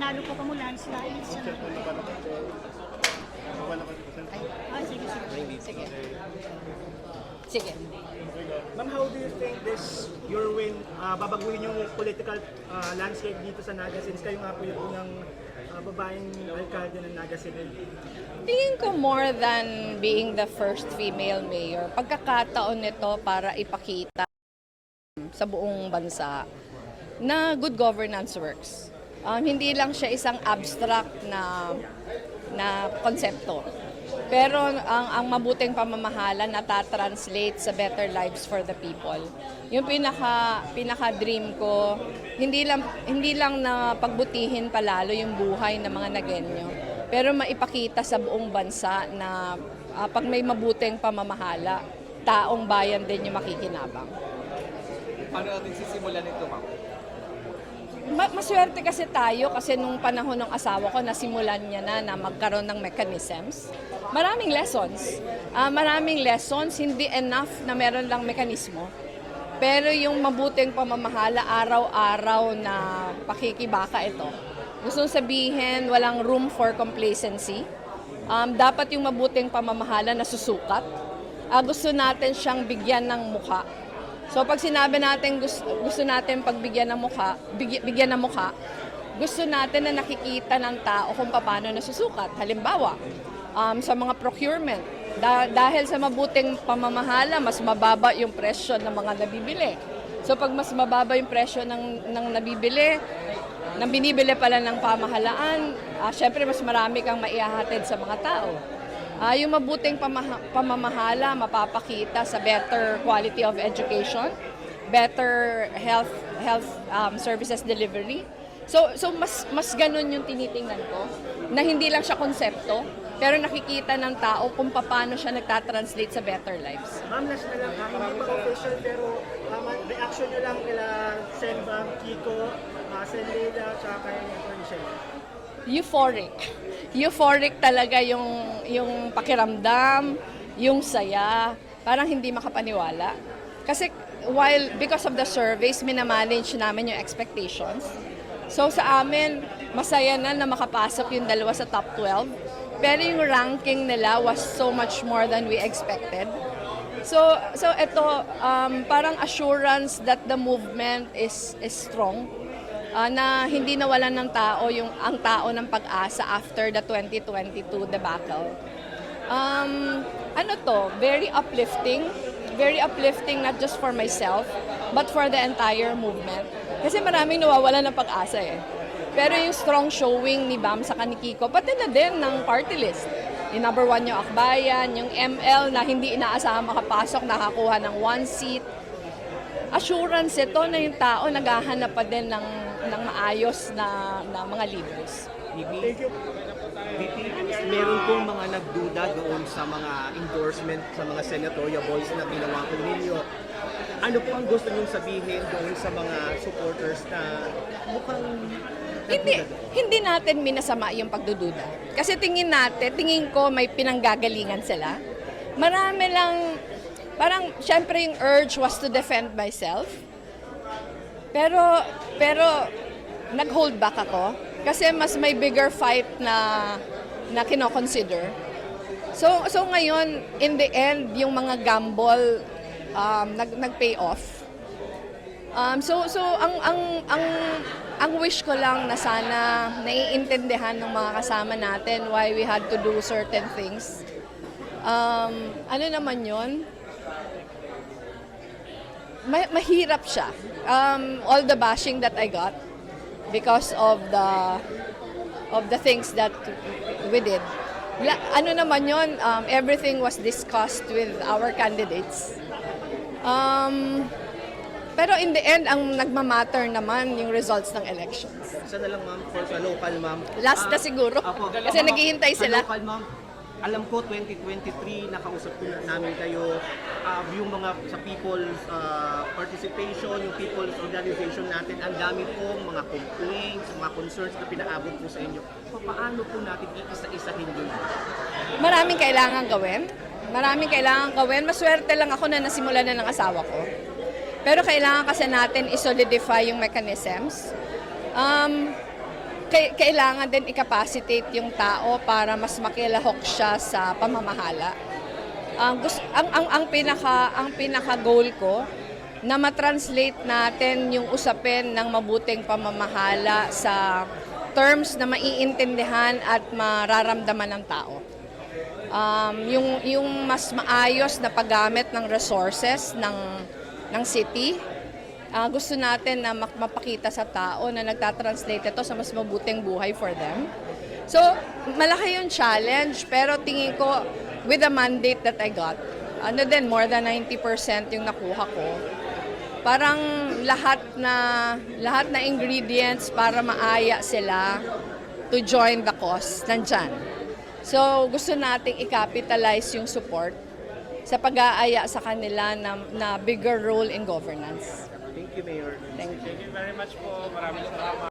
manalo po kamo landslide sa sige, sige. Sige. Sige. Ma'am, how do you think your win, babaguhin yung political landscape dito sa Naga since kayo nga po yung unang babaeng alkalde ng Naga City? Tingin ko more than being the first female mayor, pagkakataon nito para ipakita sa buong bansa na good governance works. Hindi lang siya isang abstract na konsepto. Pero ang mabuting pamamahala natatranslate sa better lives for the people. Yung pinaka dream ko, hindi lang na pagbutihin palalo yung buhay ng mga Nagenyo, pero maipakita sa buong bansa na pag may mabuting pamamahala, taong bayan din yung makikinabang. Paano natin sisimulan ito, ma'am? Maswerte kasi tayo kasi nung panahon ng asawa ko, nasimulan niya na magkaroon ng mechanisms. Maraming lessons, hindi enough na meron lang mekanismo. Pero yung mabuting pamamahala, araw-araw na pakikibaka ito. Gusto sabihin, walang room for complacency. Dapat yung mabuting pamamahala na susukat. Gusto natin siyang bigyan ng mukha. So pag sinabi natin gusto natin pagbigyan ng mukha, bigyan ng mukha, gusto natin na nakikita ng tao kung paano nasusukat. Halimbawa, sa mga procurement, dahil sa mabuting pamamahala, mas mababa yung presyo ng mga nabibili. So pag mas mababa yung presyo ng nabibili, ng binibili pala ng pamahalaan, syempre mas marami kang maihahatid sa mga tao. Yung mabuting pamamahala mapapakita sa better quality of education, better health services delivery. So mas ganun yung tinitingnan ko, na hindi lang siya konsepto, pero nakikita ng tao kung paano siya nagtatranslate sa better lives. Ma'am, last na lang, hindi pa official pero reaction nyo lang kila Sen Bam, Kiko, Sen Leila, tsaka kay Atty. Shela. Euphoric talaga yung pakiramdam, yung saya, parang hindi makapaniwala. Kasi because of the surveys, minamanage namin yung expectations. So sa amin, masaya na makapasok yung dalawa sa top 12. Pero yung ranking nila was so much more than we expected. So ito, parang assurance that the movement is strong. Na hindi nawalan ng tao ang tao ng pag-asa after the 2022 debacle. Very uplifting not just for myself, but for the entire movement. Kasi maraming nawawalan ng pag-asa eh. Pero yung strong showing ni Bam sa ni Kiko, pati na din ng party list. Yung number 1 yung Akbayan, yung ML na hindi inaasahan makapasok, nakakuha ng 1 seat. Assurance ito na yung tao naghahanap pa din ng maayos na mga leaders. Thank you. Meron pong mga nagduda doon sa mga endorsement sa mga senatorial boys na ginawa po ninyo. Ano po ang gusto niyong sabihin doon sa mga supporters na mukhang Hindi natin minasama yung pagdududa. Kasi tingin ko may pinanggagalingan sila. Marami lang, parang syempre yung urge was to defend myself. Pero nag-hold back ako kasi mas may bigger fight na kino-consider. So ngayon, in the end, yung mga gamble nag-pay off. So ang wish ko lang na sana naiintindihan ng mga kasama natin why we had to do certain things. Ano naman yun? Mahirap siya. All the bashing that I got because of the things that we did. Ano naman yun? Everything was discussed with our candidates. Pero in the end, ang nagmamatter naman yung results ng elections. isa na lang ma'am for sa local ma'am. Last na siguro. Kasi naghihintay sila. Sa local ma'am, alam ko 2023 nakausap ko namin kayo yung mga sa people's participation, yung people's organization natin, ang dami pong mga complaints, mga concerns na pinaabot po sa inyo. Paano po natin iisa-isahin yun? Maraming kailangan gawin. Maswerte lang ako na nasimulan na ng asawa ko. Pero kailangan kasi natin i-solidify yung mechanisms. kailangan din i-capacitate yung tao para mas makilahok siya sa pamamahala. Ang pinaka goal ko na ma-translate natin yung usapin ng mabuting pamamahala sa terms na maiintindihan at mararamdaman ng tao. Yung mas maayos na paggamit ng resources ng city, gusto natin na mapakita sa tao na nagtatranslate ito sa mas mabuting buhay for them. So, malaki yung challenge, pero tingin ko, with the mandate that I got, more than 90% yung nakuha ko, parang lahat na ingredients para maaya sila to join the cause, nandyan. So, gusto nating i-capitalize yung support sa pag-aaya sa kanila na bigger role in governance. Thank you, Mayor. Thank you. Thank you very much po. Maraming salamat.